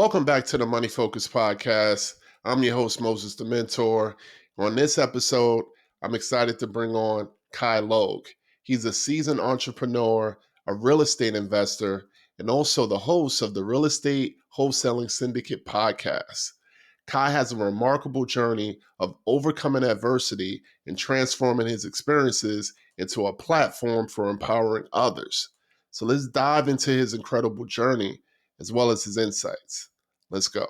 Welcome back to the Money Focus Podcast. I'm your host, Moses the Mentor. On this episode, I'm excited to bring on Ky Logue. He's a seasoned entrepreneur, a real estate investor, and also the host of the Real Estate Wholesaling Syndicate podcast. Ky has a remarkable journey of overcoming adversity and transforming his experiences into a platform for empowering others. So let's dive into his incredible journey as well as his insights. Let's go.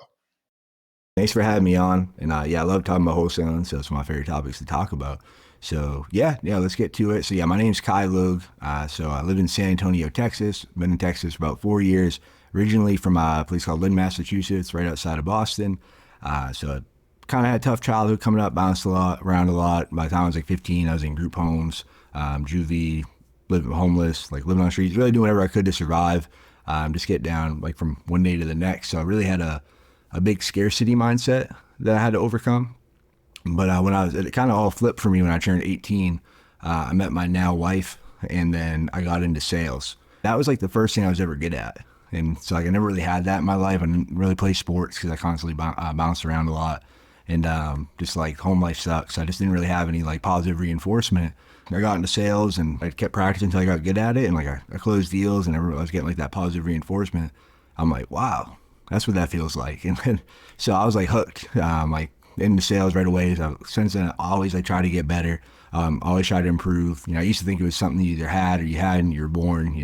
Thanks for having me on. And I love talking about wholesaling, so it's one of my favorite topics to talk about. So let's get to it. So my name's Ky Logue. So I live in San Antonio, Texas. Been in Texas for about 4 years. Originally from a place called Lynn, Massachusetts, right outside of Boston. So I kind of had a tough childhood coming up, bounced around a lot. By the time I was like 15, I was in group homes, juvie, living homeless, like living on the streets, really doing whatever I could to survive. Just get down like from one day to the next. So I really had a big scarcity mindset that I had to overcome. But it kind of all flipped for me when I turned 18. I met my now wife, and then I got into sales. That was like the first thing I was ever good at. And so like I never really had that in my life. I didn't really play sports because I constantly bounced around a lot. And just like home life sucks. I just didn't really have any like positive reinforcement. I got into sales and I kept practicing until I got good at it. And like I closed deals and I was getting like that positive reinforcement. I'm like, wow, that's what that feels like. And then, so I was like hooked, like into sales right away. So since then, I always like try to get better. Always try to improve. I used to think it was something you either had or you hadn't. You were born,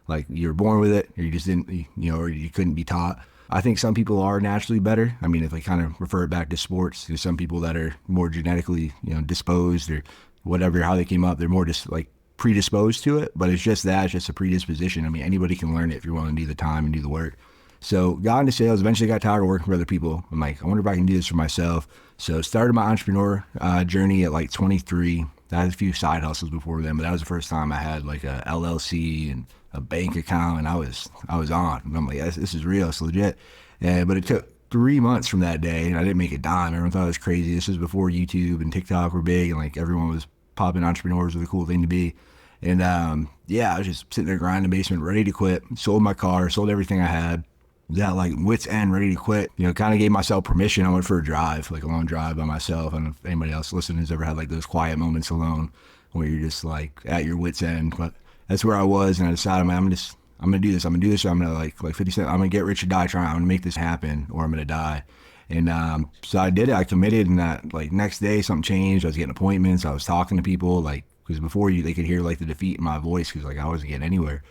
like you were born with it, or you just didn't, or you couldn't be taught. I think some people are naturally better. I mean, if I kind of refer it back to sports, there's some people that are more genetically, disposed or whatever, how they came up, they're more just like predisposed to it. But it's just a predisposition. I mean, anybody can learn it if you're willing to do the time and do the work. So got into sales, eventually got tired of working for other people. I'm like, I wonder if I can do this for myself. So started my entrepreneur journey at like 23. I had a few side hustles before then, but that was the first time I had like a LLC and a bank account, and I was on. And I'm like, this is real, it's legit. But it took 3 months from that day, and I didn't make a dime. Everyone thought it was crazy. This was before YouTube and TikTok were big, and like everyone was popping entrepreneurs was a cool thing to be. And I was just sitting there grinding in the basement, ready to quit. Sold my car, sold everything I had. Was at like wit's end, ready to quit. Kind of gave myself permission. I went for a drive, like a long drive by myself. I don't know if anybody else listening has ever had like those quiet moments alone where you're just like at your wit's end. But that's where I was, and I decided, I'm gonna do this. I'm gonna like 50 Cent. I'm gonna get rich or die trying. I'm gonna make this happen, or I'm gonna die. And so I did it. I committed, and that like next day something changed. I was getting appointments. I was talking to people, like, because before they could hear like the defeat in my voice, because like I wasn't getting anywhere.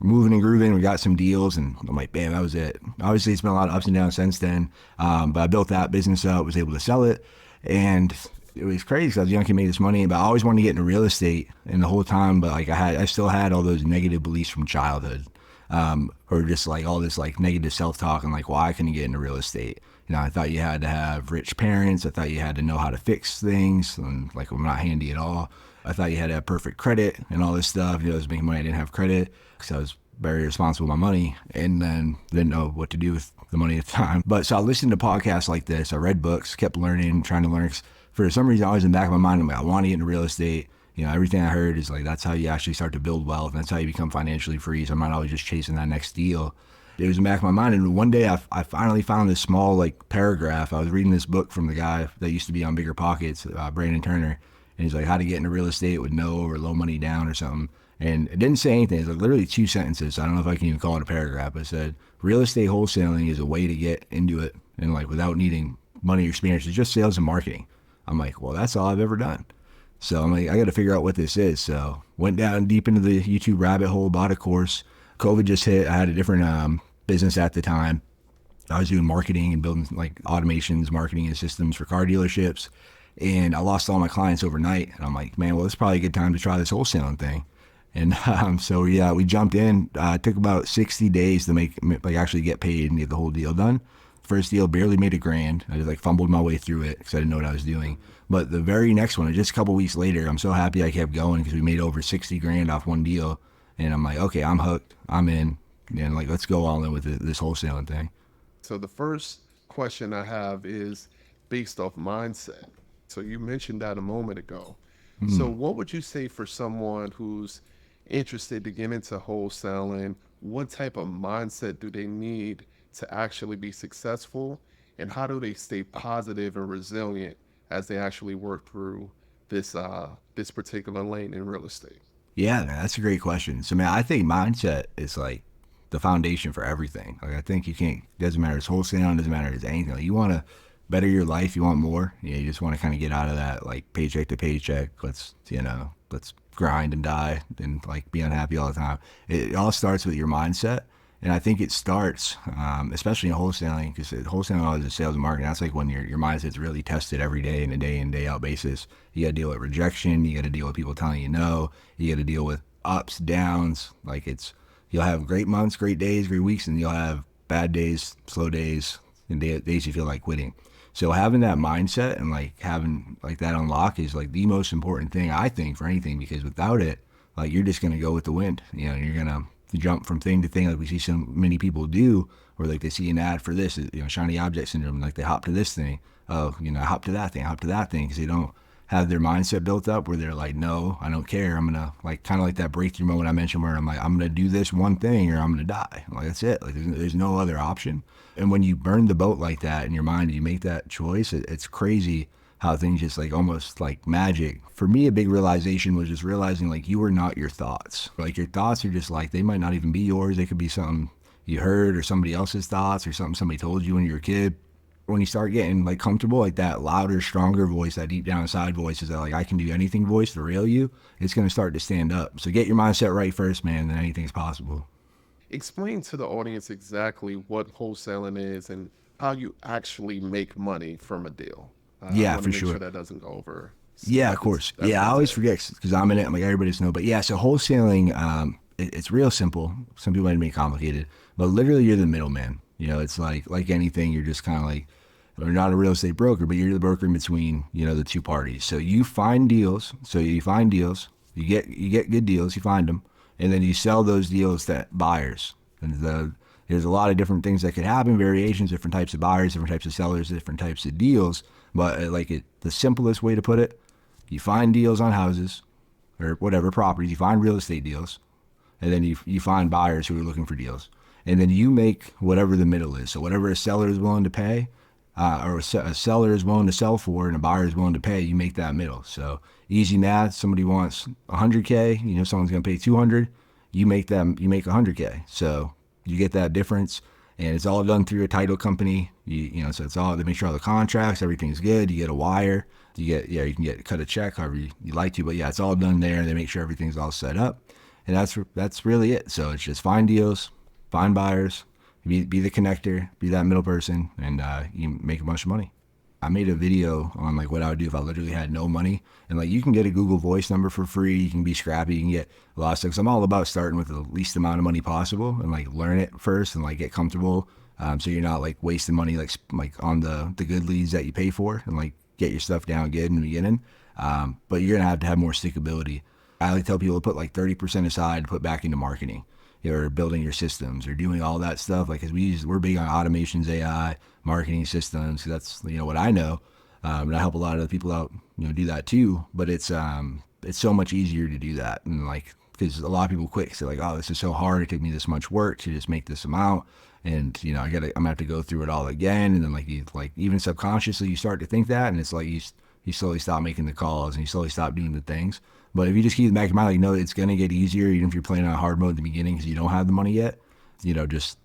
Moving and grooving, we got some deals, and I'm like, bam, that was it. Obviously, it's been a lot of ups and downs since then, but I built that business up, was able to sell it, and it was crazy because I was young and made this money, but I always wanted to get into real estate, and the whole time, but like I still had all those negative beliefs from childhood, or just like all this like negative self-talk, and like, why I couldn't get into real estate. I thought you had to have rich parents. I thought you had to know how to fix things, and like I'm not handy at all. I thought you had to have perfect credit and all this stuff. I was making money, I didn't have credit because I was very responsible with my money, and then didn't know what to do with the money at the time. But so I listened to podcasts like this. I read books, kept learning, trying to learn. For some reason, always in the back of my mind, I'm like, I want to get into real estate. Everything I heard is like, that's how you actually start to build wealth. And that's how you become financially free. So I'm not always just chasing that next deal. It was in the back of my mind. And one day I finally found this small like paragraph. I was reading this book from the guy that used to be on Bigger Pockets, Brandon Turner. And he's like, how to get into real estate with no or low money down or something. And it didn't say anything. It's like literally 2 sentences. So I don't know if I can even call it a paragraph, but it said, real estate wholesaling is a way to get into it, and like without needing money or experience. It's just sales and marketing. I'm like, well, that's all I've ever done. So I'm like, I got to figure out what this is. So went down deep into the YouTube rabbit hole, bought a course. COVID just hit. I had a different business at the time. I was doing marketing and building like automations, marketing and systems for car dealerships. And I lost all my clients overnight. And I'm like, man, well, it's probably a good time to try this wholesaling thing. And so we jumped in. It took about 60 days to actually get paid and get the whole deal done. First deal barely made $1,000. I just like fumbled my way through it because I didn't know what I was doing. But the very next one, just a couple weeks later, I'm so happy I kept going because we made over 60 grand off one deal. And I'm like, okay, I'm hooked. I'm in. And like, let's go all in with this wholesaling thing. So the first question I have is based off mindset. So you mentioned that a moment ago. So what would you say for someone who's interested to get into wholesaling? What type of mindset do they need to actually be successful? And how do they stay positive and resilient as they actually work through this particular lane in real estate? Yeah, man, that's a great question. So, man, I think mindset is like the foundation for everything. Like, I think you can't, doesn't matter, it's wholesaling, doesn't matter, it's anything. Like, you want to better your life, you want more. You just want to kind of get out of that, like, paycheck to paycheck. Let's grind and die and, like, be unhappy all the time. It all starts with your mindset. And I think it starts, especially in wholesaling, because wholesaling is sales and marketing. That's like when your mindset's really tested every day on a day in, day out basis. You got to deal with rejection. You got to deal with people telling you no. You got to deal with ups, downs. Like you'll have great months, great days, great weeks, and you'll have bad days, slow days, and days you feel like quitting. So having that mindset and like having like that unlock is like the most important thing I think for anything, because without it, like you're just gonna go with the wind. You're gonna jump from thing to thing like we see so many people do, or like they see an ad for this, shiny object syndrome, like they hop to this thing, hop to that thing, hop to that thing, because they don't have their mindset built up where they're like, no, I don't care. I'm gonna like kind of like that breakthrough moment I mentioned where I'm like, I'm gonna do this one thing or I'm gonna die. Like that's it. Like there's no other option. And when you burn the boat like that in your mind, you make that choice. It's crazy how things just like almost like magic. For me, a big realization was just realizing like you are not your thoughts. Like your thoughts are just like, they might not even be yours. They could be something you heard or somebody else's thoughts or something somebody told you when you were a kid. When you start getting like comfortable, like that louder, stronger voice, that deep down inside voice is that like I can do anything voice to rail you, it's going to start to stand up. So get your mindset right first, man, then anything's possible. Explain to the audience exactly what wholesaling is and how you actually make money from a deal. I Yeah, want to for make sure sure. that doesn't go over. Yeah, of Like course. that's Yeah, I that's always it. forget because I'm in it. I'm like everybody just know. But yeah, so wholesaling, it's real simple. Some people might make it complicated, but literally you're the middleman. It's like anything. You're just kind of like, you're not a real estate broker, but you're the broker in between the two parties. So you find deals. You get good deals. You find them, and then you sell those deals to buyers. And there's a lot of different things that could happen, variations, different types of buyers, different types of sellers, different types of deals. But the simplest way to put it, you find deals on houses or whatever properties, you find real estate deals, and then you find buyers who are looking for deals. And then you make whatever the middle is. So whatever a seller is willing to pay, or a seller is willing to sell for, and a buyer is willing to pay, you make that middle. So easy math. Somebody wants 100K. Someone's going to pay 200. You make 100K. So you get that difference, and it's all done through a title company. So it's all, they make sure all the contracts, everything's good. You get a wire. You can cut a check however you like to, but yeah, it's all done there. They make sure everything's all set up, and that's really it. So it's just find deals, find buyers, be the connector, be that middle person, and you make a bunch of money. I made a video on like what I would do if I literally had no money, and like you can get a Google Voice number for free. You can be scrappy. You can get a lot of stuff. So I'm all about starting with the least amount of money possible and like learn it first and like get comfortable. So you're not like wasting money like on the good leads that you pay for, and like get your stuff down good in the beginning. But you're gonna have to have more stickability. I like tell people to put like 30% aside to put back into marketing or building your systems or doing all that stuff. Like, cause we're big on automations, AI, marketing systems. That's, what I know. And I help a lot of the people out, do that too. But it's so much easier to do that. And like, cause a lot of people quit. So like, oh, this is so hard. It took me this much work to just make this amount. And, I'm gonna have to go through it all again. And then like even subconsciously you start to think that, and it's like, you slowly stop making the calls and you slowly stop doing the things. But if you just keep in the back of your mind, like, no, it's going to get easier, even if you're playing on hard mode at the beginning because you don't have the money yet, just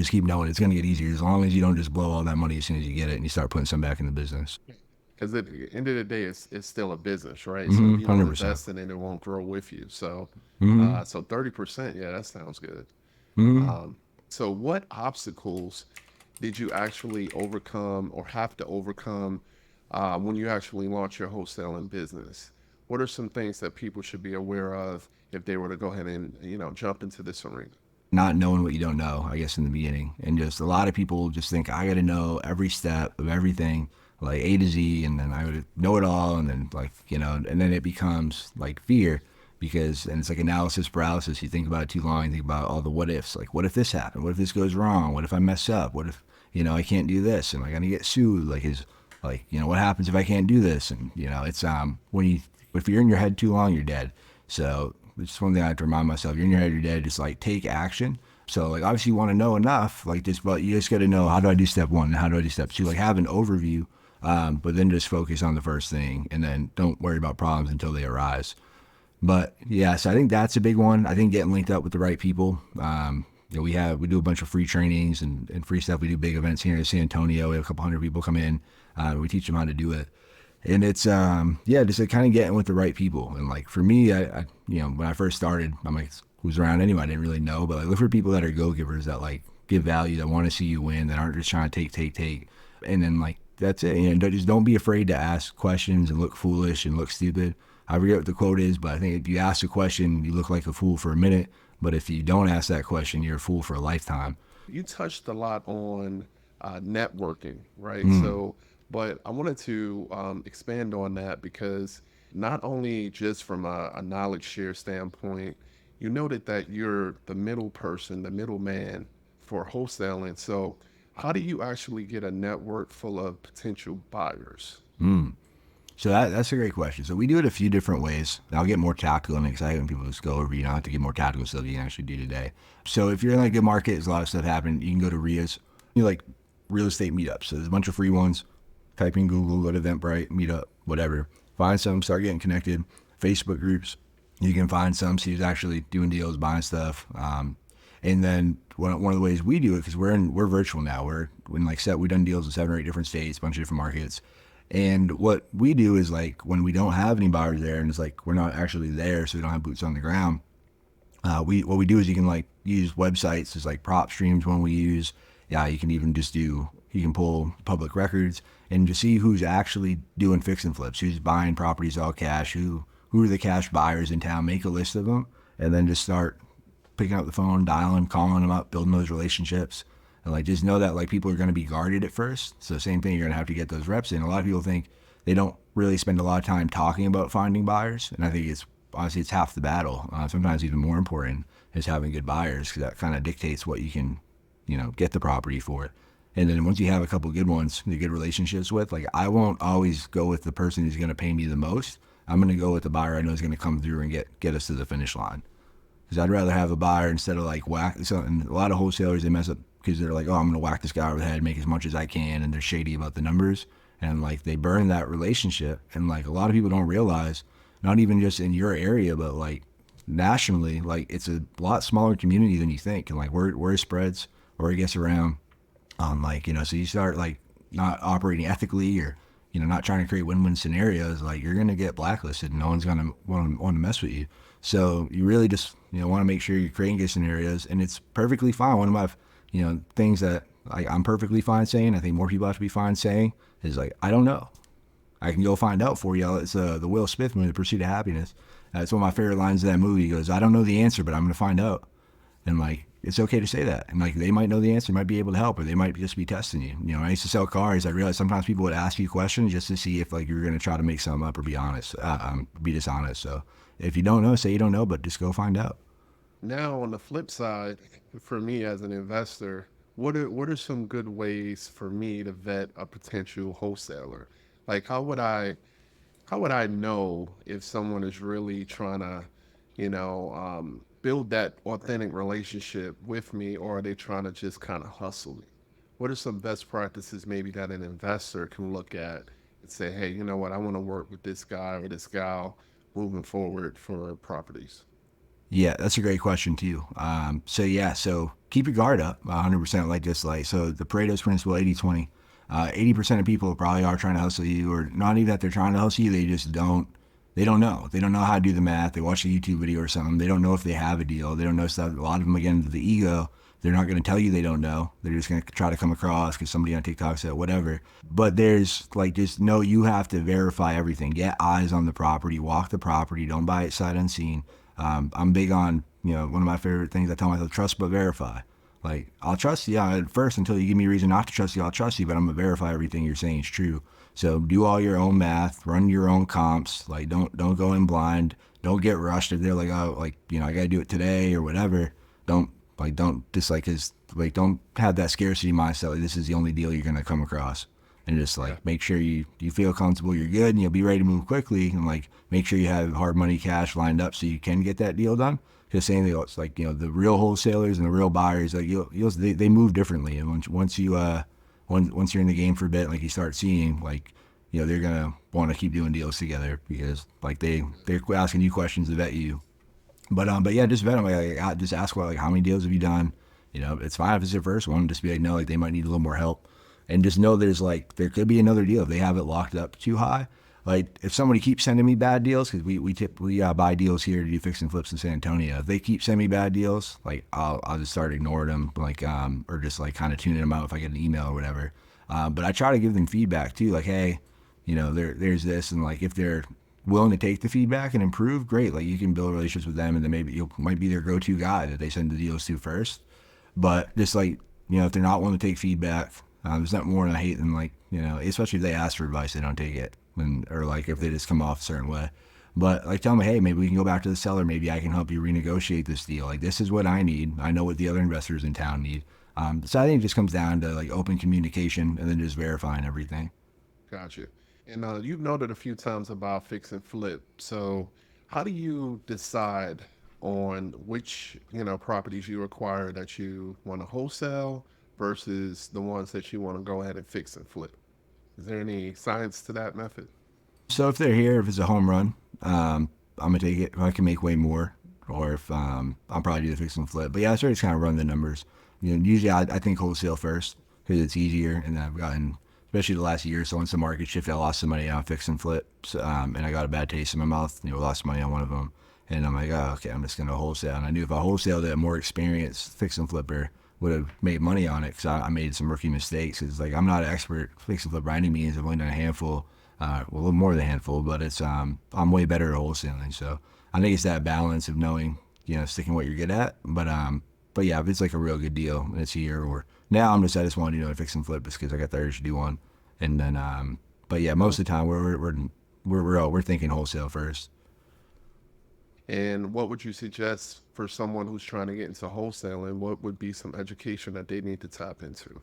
keep knowing it's going to get easier as long as you don't just blow all that money as soon as you get it and you start putting some back in the business. Because at the end of the day, it's still a business, right? So if Mm-hmm. you don't 100%. invest in it, it won't grow with you. So, Mm-hmm. so 30%, yeah, that sounds good. Mm-hmm. Um, so what obstacles did you actually overcome or have to overcome when you actually launch your wholesaling business? What are some things that people should be aware of if they were to go ahead and jump into this arena? Not knowing what you don't know, I guess, in the beginning. And just a lot of people just think I got to know every step of everything, like A to Z, and then I would know it all. And then, and then it becomes like fear and it's like analysis paralysis. You think about it too long, you think about all the what ifs. Like, what if this happened? What if this goes wrong? What if I mess up? What if, I can't do this? Am I going to get sued? What happens if I can't do this? And, it's, if you're in your head too long, you're dead. So it's one thing I have to remind myself. You're in your head, you're dead. Just like take action. So like obviously you want to know enough, like just, but you just got to know, how do I do step one and how do I do step two? Like have an overview, but then just focus on the first thing and then don't worry about problems until they arise. But yeah, so I think that's a big one. I think getting linked up with the right people. We do a bunch of free trainings and free stuff. We do big events here in San Antonio. We have a couple hundred people come in. We teach them how to do it. And it's just like kind of getting with the right people. And like for me, I when I first started, I'm like, who's around anyway? I didn't really know, but like look for people that are go givers, that like give value, that want to see you win, that aren't just trying to take. And then like that's it. Just don't be afraid to ask questions and look foolish and look stupid. I forget what the quote is, but I think if you ask a question, you look like a fool for a minute. But if you don't ask that question, you're a fool for a lifetime. You touched a lot on networking, right? Mm. So, but I wanted to expand on that because not only just from a knowledge share standpoint, you noted that you're the middle person, the middleman for wholesaling. So, how do you actually get a network full of potential buyers? Mm. So that's a great question. So we do it a few different ways. I'll get more tactical and excited when people just go over, have to get more tactical stuff you can actually do today. So if you're in like a market, there's a lot of stuff happening. You can go to RIAs, like real estate meetups. So there's a bunch of free ones. Type in Google, go to Eventbrite, meetup, whatever. Find some, start getting connected. Facebook groups, you can find some, see who's actually doing deals, buying stuff. And then one of the ways we do it, because we're virtual now. We've done deals in 7 or 8 different states, a bunch of different markets. And what we do is like when we don't have any buyers there, and it's like we're not actually there, so we don't have boots on the ground. What we do is you can like use websites. There's like PropStream's one we use. Yeah, you can even you can pull public records and just see who's actually doing fix and flips, who's buying properties all cash, who are the cash buyers in town. Make a list of them, and then just start picking up the phone, dialing, calling them up, building those relationships. And like just know that like people are going to be guarded at first. So same thing, you're going to have to get those reps in. A lot of people think they don't really spend a lot of time talking about finding buyers, and I think honestly it's half the battle. Sometimes even more important is having good buyers, because that kind of dictates what you can get the property for. And then once you have a couple good ones, the good relationships with, like I won't always go with the person who's going to pay me the most. I'm going to go with the buyer I know is going to come through and get us to the finish line. Because I'd rather have a buyer instead of like whack. And a lot of wholesalers, they mess up because they're like, oh, I'm going to whack this guy over the head, make as much as I can, and they're shady about the numbers. And like they burn that relationship. And like a lot of people don't realize, not even just in your area, but like nationally, like it's a lot smaller community than you think. And like word spreads, or it gets around. So you start like not operating ethically, or not trying to create win-win scenarios, like you're going to get blacklisted and no one's going to want to mess with you. So you really just want to make sure you're creating good scenarios, and it's perfectly fine. One of my things that I'm perfectly fine saying, I think more people have to be fine saying, is like, I don't know. I can go find out for you. It's the Will Smith movie, The Pursuit of Happiness. It's one of my favorite lines of that movie. He goes, I don't know the answer, but I'm going to find out. And like, it's okay to say that. And like, they might know the answer, might be able to help, or they might just be testing you. I used to sell cars. I realized sometimes people would ask you questions just to see if like you're going to try to make something up or be honest, be dishonest. So if you don't know, say you don't know, but just go find out. Now, on the flip side, for me as an investor, what are some good ways for me to vet a potential wholesaler? Like, how would I know if someone is really trying to, build that authentic relationship with me, or are they trying to just kind of hustle me? What are some best practices maybe that an investor can look at and say, hey, you know what, I want to work with this guy or this gal moving forward for properties? Yeah, that's a great question too. So keep your guard up 100%, like just like, so the Pareto's principle, 80-20, 80% of people probably are trying to hustle you, or not even that they're trying to hustle you. They don't know. They don't know how to do the math. They watch a YouTube video or something. They don't know if they have a deal. They don't know stuff. A lot of them, again, the ego, they're not going to tell you they don't know. They're just going to try to come across because somebody on TikTok said whatever. But there's like, just know you have to verify everything. Get eyes on the property, walk the property. Don't buy it sight unseen. I'm big on, one of my favorite things I tell myself, trust but verify. Like, I'll trust you at first until you give me a reason not to trust you. I'll trust you, but I'm going to verify everything you're saying is true. So do all your own math, run your own comps. Like, don't go in blind. Don't get rushed if they're like, oh, like, I got to do it today or whatever. Don't just like, don't have that scarcity mindset. Like, this is the only deal you're going to come across. And just like, Yeah. make sure you feel comfortable, you're good, and you'll be ready to move quickly. And like, make sure you have hard money cash lined up so you can get that deal done. Because saying it's like, the real wholesalers and the real buyers, like they move differently. And once you're in the game for a bit, like you start seeing like, they're gonna want to keep doing deals together because like they're asking you questions to vet you. But yeah, just vet them. Like, just ask about like how many deals have you done. It's fine if it's your first one. Just be like, no, like they might need a little more help, and just know there could be another deal if they have it locked up too high. Like if somebody keeps sending me bad deals, because we typically buy deals here to do fix and flips in San Antonio. If they keep sending me bad deals, like I'll just start ignoring them, like or just like kind of tuning them out if I get an email or whatever. But I try to give them feedback too, like hey, there's this, and like if they're willing to take the feedback and improve, great. Like you can build relationships with them, and then maybe you might be their go-to guy that they send the deals to first. But just like if they're not willing to take feedback, there's not more than I hate than like especially if they ask for advice, they don't take it, or like if they just come off a certain way. But like tell them, hey, maybe we can go back to the seller. Maybe I can help you renegotiate this deal. Like this is what I need. I know what the other investors in town need. So I think it just comes down to like open communication and then just verifying everything. Gotcha. And you've noted a few times about fix and flip. So how do you decide on which, properties you acquire that you want to wholesale versus the ones that you want to go ahead and fix and flip? Is there any science to that method? So if they're here, if it's a home run, I'm gonna take it. If I can make way more, or if I'll probably do the fix and flip. But yeah, I started to kind of run the numbers. Usually I think wholesale first because it's easier, and I've gotten, especially the last year. So once the market shifted, I lost some money on fix and flips, and I got a bad taste in my mouth. Lost money on one of them, and I'm like, oh, okay, I'm just gonna wholesale. And I knew if I wholesaled it, a more experienced fix and flipper would have made money on it because I made some rookie mistakes. It's like I'm not an expert fix and flip by any means. I've only done a handful, well, a little more than a handful, but it's I'm way better at wholesaling. So I think it's that balance of knowing, sticking what you're good at. But yeah, if it's like a real good deal and it's here, or now I just want to fix and flip just because I got the urge to do one, and then but yeah, most of the time we're thinking wholesale first. And what would you suggest for someone who's trying to get into wholesaling? What would be some education that they need to tap into?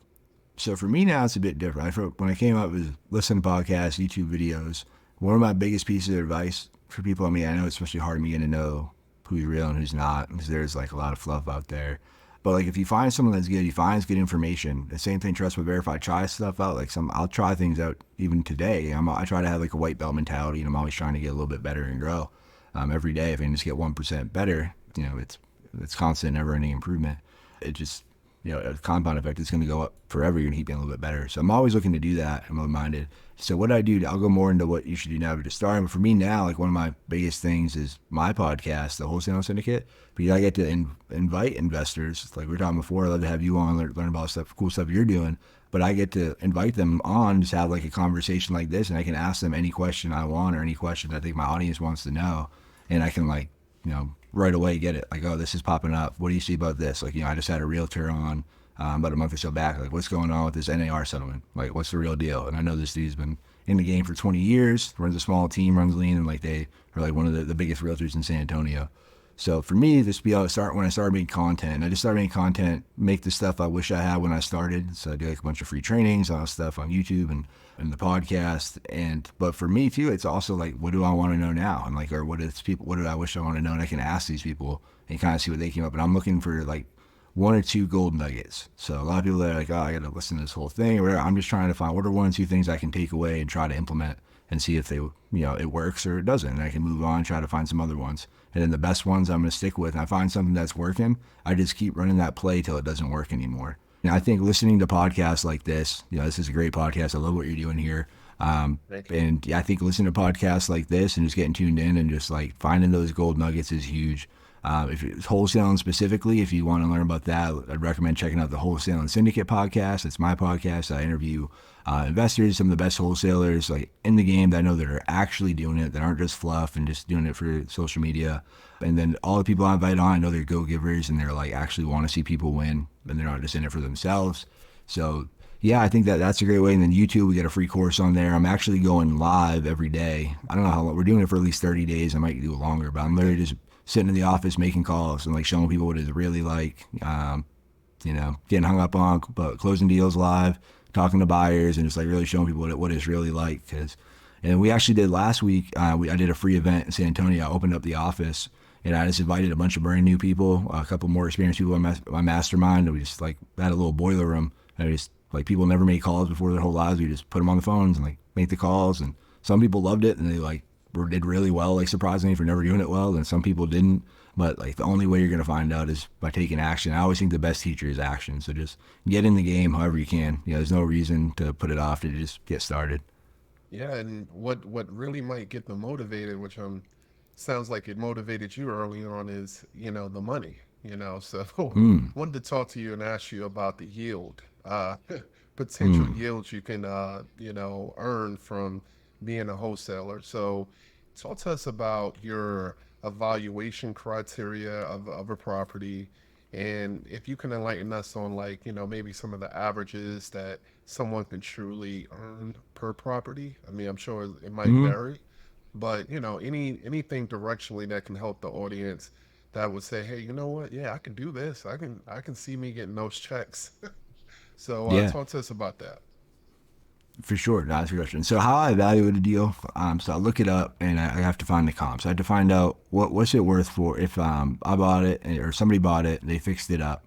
So for me now, it's a bit different. When I came up with listening to podcasts, YouTube videos, one of my biggest pieces of advice for people, I know it's especially hard for me to know who's real and who's not, because there's like a lot of fluff out there. But like if you find someone that's good, you find good information. The same thing, trust but verify. Try stuff out. Like I'll try things out even today. I try to have like a white belt mentality, and I'm always trying to get a little bit better and grow. Every day, if I can just get 1% better, it's constant, never-ending improvement. It just a compound effect is going to go up forever. You're going to keep getting a little bit better. So I'm always looking to do that. I'm open-minded. So what I do, I'll go more into what you should do now to start. But for me now, like one of my biggest things is my podcast, the Wholesaling Syndicate, because I get to invite investors. Like we were talking before, I'd love to have you on, learn about cool stuff you're doing. But I get to invite them on, just have like a conversation like this, and I can ask them any question I want or any question I think my audience wants to know. And I can right away get it. Like, oh, this is popping up. What do you see about this? Like, I just had a realtor on about a month or so back. Like, what's going on with this NAR settlement? Like, what's the real deal? And I know this dude's been in the game for 20 years, runs a small team, runs lean, and like they are like one of the biggest realtors in San Antonio. So for me, just be able to start when I started making content. I just started making content, make the stuff I wish I had when I started. So I do like a bunch of free trainings, all stuff on YouTube and the podcast. But for me too, it's also like, what do I want to know now? And like, or what do I wish I want to know? And I can ask these people and kind of see what they came up. And I'm looking for like one or two gold nuggets. So a lot of people are like, oh, I got to listen to this whole thing or whatever. I'm just trying to find what are one or two things I can take away and try to implement and see if they, it works or it doesn't. And I can move on, try to find some other ones. And then the best ones I'm going to stick with. And I find something that's working, I just keep running that play till it doesn't work anymore. And I think listening to podcasts like this, this is a great podcast. I love what you're doing here. And yeah, I think listening to podcasts like this and just getting tuned in and just like finding those gold nuggets is huge. If it's wholesaling specifically, if you want to learn about that, I'd recommend checking out the Wholesaling Syndicate podcast. It's my podcast. I interview investors, some of the best wholesalers like in the game that I know that are actually doing it, that aren't just fluff and just doing it for social media. And then all the people I invite on, I know they're go-givers and they're like actually want to see people win and they're not just in it for themselves. So yeah, I think that's a great way. And then YouTube, we get a free course on there. I'm actually going live every day. I don't know how long. We're doing it for at least 30 days. I might do it longer, but I'm literally just sitting in the office making calls and like showing people what it's really like, getting hung up on, but closing deals live, talking to buyers and just like really showing people what it's really like. And we actually did last week, I did a free event in San Antonio. I opened up the office And I just invited a bunch of brand new people, a couple more experienced people in my mastermind. And we just like had a little boiler room. And we just like people never made calls before their whole lives. We just put them on the phones and like make the calls. And some people loved it and they like did really well, like surprisingly for never doing it well. And some people didn't. But like the only way you're gonna find out is by taking action. I always think the best teacher is action. So just get in the game however you can. There's no reason to put it off, to just get started. Yeah, and what really might get them motivated, which sounds like it motivated you early on, is the money. So Mm, wanted to talk to you and ask you about the yield, potential mm, yields you can earn from being a wholesaler. So talk to us about your evaluation criteria of a property, and if you can enlighten us on, like, maybe some of the averages that someone can truly earn per property. I mean, I'm sure it might mm. vary, but anything directionally that can help the audience, that would say, hey, you know what? Yeah, I can do this. I can see me getting those checks. So Yeah. talk to us about that. For sure, that's a good question. So how I evaluate a deal, so I look it up and I have to find the comps. I have to find out what's it worth for. If I bought it or somebody bought it, they fixed it up,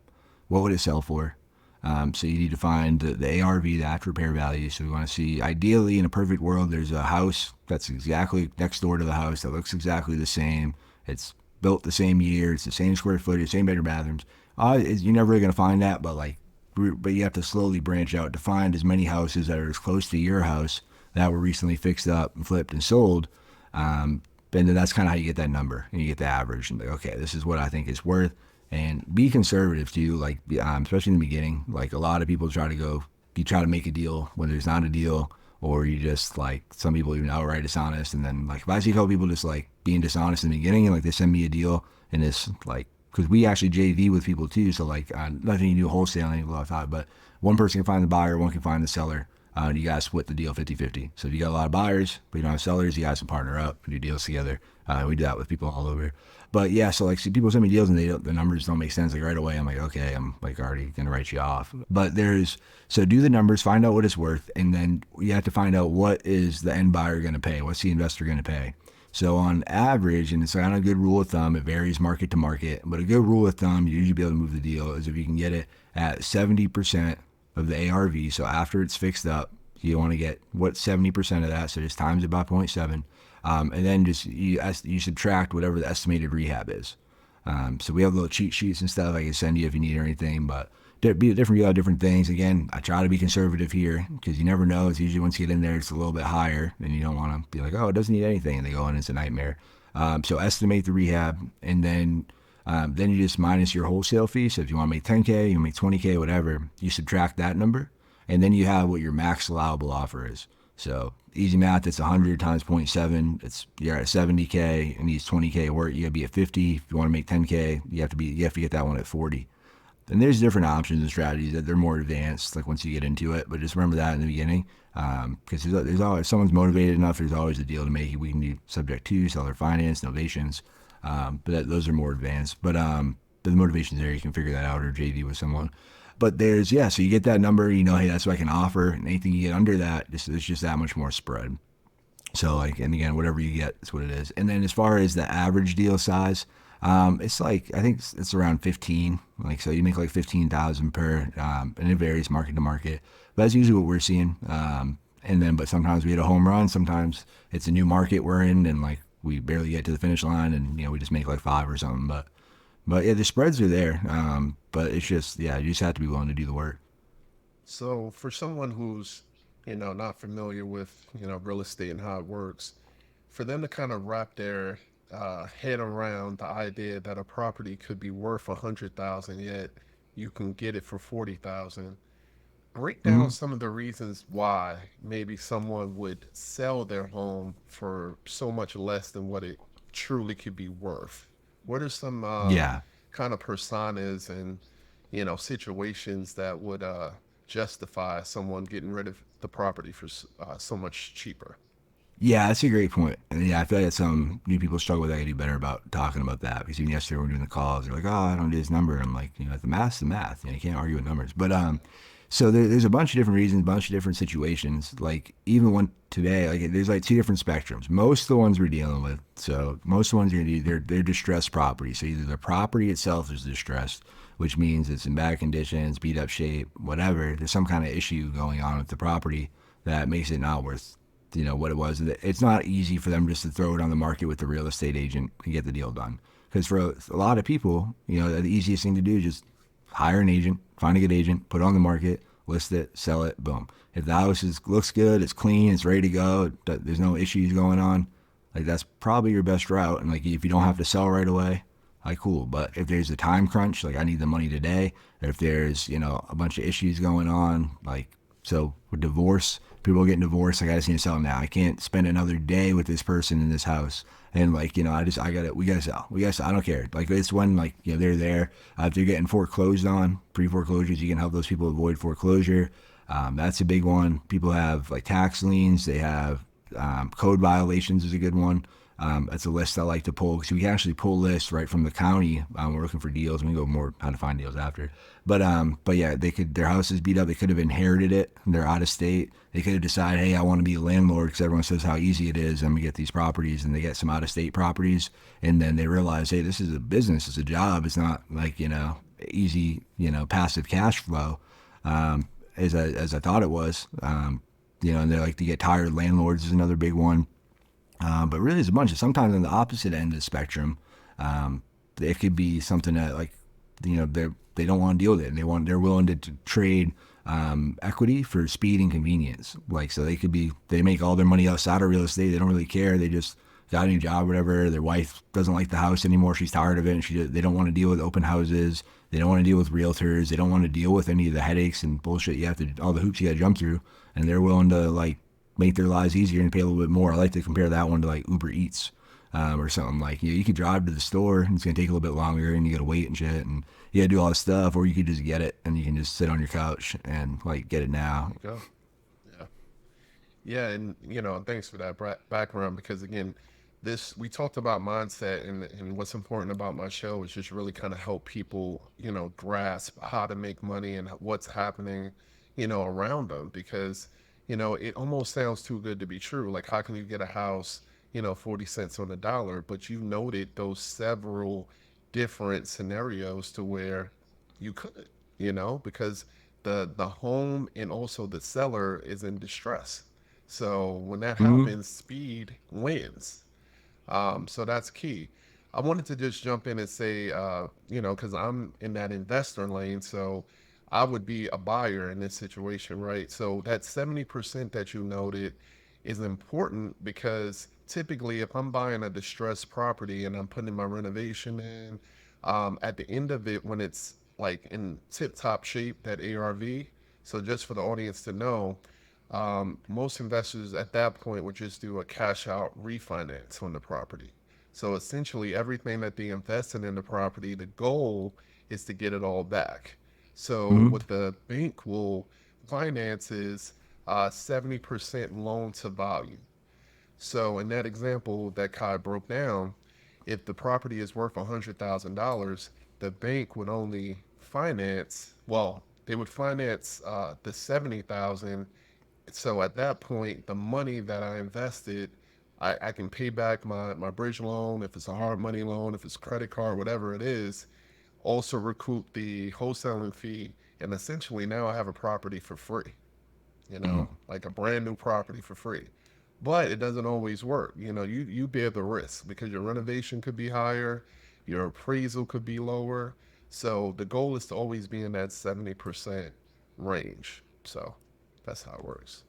what would it sell for? So you need to find the ARV, the after repair value. So we want to see, ideally, in a perfect world, there's a house that's exactly next door to the house that looks exactly the same. It's built the same year. It's the same square footage, same bedroom, bathrooms. You're never really gonna find that, but you have to slowly branch out to find as many houses that are as close to your house that were recently fixed up and flipped and sold. And then that's kind of how you get that number and you get the average and like, okay, this is what I think it's worth. And be conservative too, like especially in the beginning. Like a lot of people you try to make a deal when there's not a deal, or you just like some people even outright dishonest. And then like if I see a couple people just like being dishonest in the beginning and like they send me a deal and it's like, because we actually JV with people too. So like nothing you do wholesaling, I thought, but one person can find the buyer, one can find the seller. And you guys split the deal 50-50. So if you got a lot of buyers, but you don't have sellers, you guys can partner up and do deals together. We do that with people all over. But yeah, so like see people send me deals and the numbers don't make sense like right away. I'm like, okay, I'm like already gonna write you off. But so do the numbers, find out what it's worth, and then you have to find out what is the end buyer gonna pay, what's the investor gonna pay. So on average, and it's not a good rule of thumb, it varies market to market, but a good rule of thumb, you usually be able to move the deal is if you can get it at 70% of the ARV. So after it's fixed up, you want to get 70% of that. So just times it by 0.7. And then you subtract whatever the estimated rehab is. So we have little cheat sheets and stuff I can send you if you need anything, but different things. Again, I try to be conservative here because you never know. It's usually once you get in there, it's a little bit higher, and you don't want to be like, oh, it doesn't need anything, and they go in, it's a nightmare. So estimate the rehab, and then you just minus your wholesale fee. So if you want to make 10K, you make 20K, whatever, you subtract that number, and then you have what your max allowable offer is. So easy math, it's 100 times 0.7. You're at 70K and needs 20K work. You gotta be at 50. If you want to make 10K, you have to get that one at 40. And there's different options and strategies that they're more advanced, like once you get into it. But just remember that in the beginning, because there's always, if someone's motivated enough, there's always a deal to make. We can do subject to seller finance, novations, those are more advanced. But the motivation's there. You can figure that out or JV with someone. But so you get that number, hey, that's what I can offer. And anything you get under that, there's just that much more spread. So like, and again, whatever you get, it's what it is. And then as far as the average deal size, it's like, I think it's around 15. Like, so you make like 15,000 per, and it varies market to market, but that's usually what we're seeing. But sometimes we hit a home run. Sometimes it's a new market we're in and like we barely get to the finish line and, we just make like 5 or something. But yeah, the spreads are there. But it's just, yeah, you just have to be willing to do the work. So for someone who's not familiar with real estate and how it works, for them to kind of wrap their head around the idea that a property could be worth 100,000, yet you can get it for 40,000. Break down Mm-hmm. some of the reasons why maybe someone would sell their home for so much less than what it truly could be worth. What are some Yeah. kind of personas and situations that would justify someone getting rid of the property for so much cheaper? Yeah, that's a great point. And yeah, I feel like that some new people struggle with that. I do better about talking about that because even yesterday when we were doing the calls, they're like, "Oh, I don't do this number." I'm like, the math's the math. You can't argue with numbers. But So there's a bunch of different reasons, a bunch of different situations. Like even one today, like there's like two different spectrums. Most of the ones we're dealing with, so most of the ones they're distressed property. So either the property itself is distressed, which means it's in bad conditions, beat up shape, whatever. There's some kind of issue going on with the property that makes it not worth what it was. It's not easy for them just to throw it on the market with the real estate agent and get the deal done. Because for a lot of people, the easiest thing to do is just hire an agent, find a good agent, put it on the market, list it, sell it, boom. If the house looks good, it's clean, it's ready to go, there's no issues going on, like that's probably your best route. And like if you don't have to sell right away, like cool. But if there's a time crunch, like I need the money today, or if there's a bunch of issues going on, like so with divorce, people getting divorced, like I just need to sell now. I can't spend another day with this person in this house. And like, we gotta sell. I don't care. Like it's when like, they're there. If they're getting foreclosed on, pre-foreclosures, you can help those people avoid foreclosure. That's a big one. People have like tax liens. They have code violations is a good one. That's a list I like to pull because we can actually pull lists right from the county. We're looking for deals. We can go more how to find deals after. But yeah, their house is beat up. They could have inherited it. They're out of state. They could have decided, hey, I want to be a landlord because everyone says how easy it is. I'm gonna get these properties, and they get some out of state properties, and then they realize, hey, this is a business. It's a job. It's not like easy passive cash flow as I thought it was. And they're like to get tired. Landlords is another big one. But really, there's a bunch of sometimes on the opposite end of the spectrum. It could be something that like, they don't want to deal with it, and they're willing to trade equity for speed and convenience. Like so, they make all their money outside of real estate. They don't really care. They just got a new job, or whatever. Their wife doesn't like the house anymore. She's tired of it, and they don't want to deal with open houses. They don't want to deal with realtors. They don't want to deal with any of the headaches and bullshit all the hoops you got to jump through. And they're willing to like make their lives easier and pay a little bit more. I like to compare that one to like Uber Eats or something. Like you could drive to the store and it's gonna take a little bit longer and you gotta wait and shit and you gotta do all this stuff, or you could just get it and you can just sit on your couch and like get it now. There you go. Yeah. Yeah, and thanks for that background because again, this we talked about mindset and what's important about my show is just really kind of help people, grasp how to make money and what's happening, around them because, it almost sounds too good to be true. Like how can you get a house, 40 cents on the dollar, but you noted those several different scenarios to where you could, because the home and also the seller is in distress. So when that Mm-hmm. happens, speed wins. So that's key. I wanted to just jump in and say, because I'm in that investor lane, so I would be a buyer in this situation, right? So that 70% that you noted is important because typically, if I'm buying a distressed property and I'm putting my renovation in, at the end of it, when it's like in tip-top shape, that ARV. So just for the audience to know, most investors at that point would just do a cash out refinance on the property. So essentially, everything that they invested in the property, the goal is to get it all back. So Mm-hmm. what the bank will finance is 70% loan to value. So in that example that Kai broke down, if the property is worth $100,000, the bank would only finance, well, they would finance the 70,000. So at that point, the money that I invested, I can pay back my bridge loan if it's a hard money loan, if it's credit card, whatever it is, also recoup the wholesaling fee, and essentially now I have a property for free, Mm-hmm. like a brand new property for free. But it doesn't always work. You bear the risk because your renovation could be higher, your appraisal could be lower. So the goal is to always be in that 70% range. So that's how it works.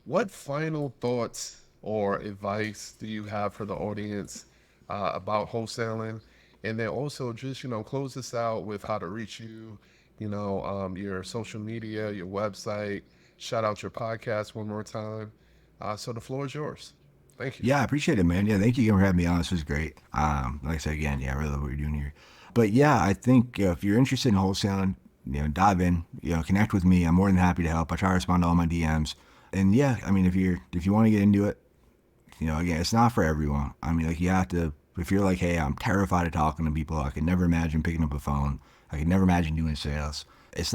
What final thoughts or advice do you have for the audience about wholesaling? And then also just, close this out with how to reach you, your social media, your website. Shout out your podcast one more time. So the floor is yours. Thank you. Yeah, I appreciate it, man. Yeah, thank you again for having me on. This was great. Like I said again, yeah, I really love what you're doing here. But yeah, I think if you're interested in wholesaling, dive in, connect with me. I'm more than happy to help. I try to respond to all my DMs. And yeah, I mean, if you want to get into it, again, it's not for everyone. I mean, like you have to. If you're like, hey, I'm terrified of talking to people. I could never imagine picking up a phone. I could never imagine doing sales. it's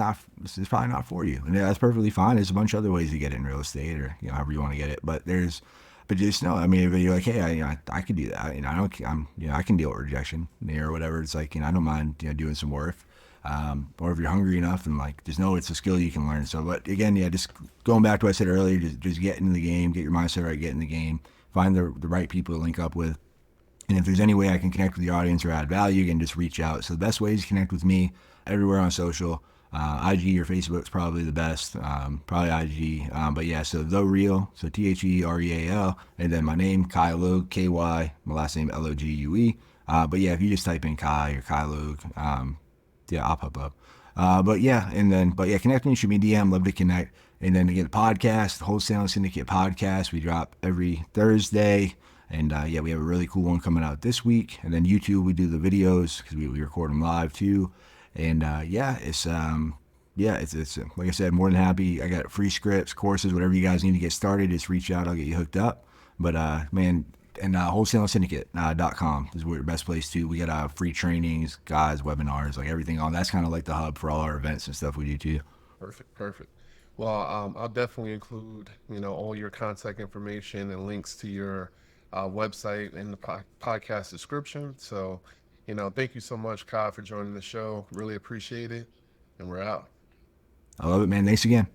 probably not for you, and that's perfectly fine. There's a bunch of other ways to get in real estate, or however you want to get it. But just know, I mean, if you're like, hey, I could do that. I don't, I can deal with rejection, or whatever. It's like, I don't mind, doing some work. Or if you're hungry enough, and like, just know it's a skill you can learn. So, but again, just going back to what I said earlier, just get in the game, get your mindset right, get in the game, find the right people to link up with. And if there's any way I can connect with the audience or add value, you can just reach out. So the best way is to connect with me everywhere on social. IG or Facebook is probably the best. Probably IG. But yeah, so The Real, so TheReal, and then my name, Ky Logue, KY, my last name, Logue. But yeah, if you just type in Ky or Ky Logue, yeah, I'll pop up. But yeah, connect me, shoot me a DM, love to connect. And then again, the podcast, the Wholesaling Syndicate podcast, we drop every Thursday. And yeah, we have a really cool one coming out this week. And then YouTube, we do the videos because we record them live too. And it's like I said, more than happy. I got free scripts, courses, whatever you guys need to get started. Just reach out, I'll get you hooked up. But man, and wholesalingsyndicate.com is the best place too. We got free trainings, guides, webinars, like everything on. That's kind of like the hub for all our events and stuff we do too. Perfect. Well, I'll definitely include, all your contact information and links to your website in the podcast description. So, thank you so much, Ky, for joining the show. Really appreciate it. And we're out. I love it, man. Thanks again.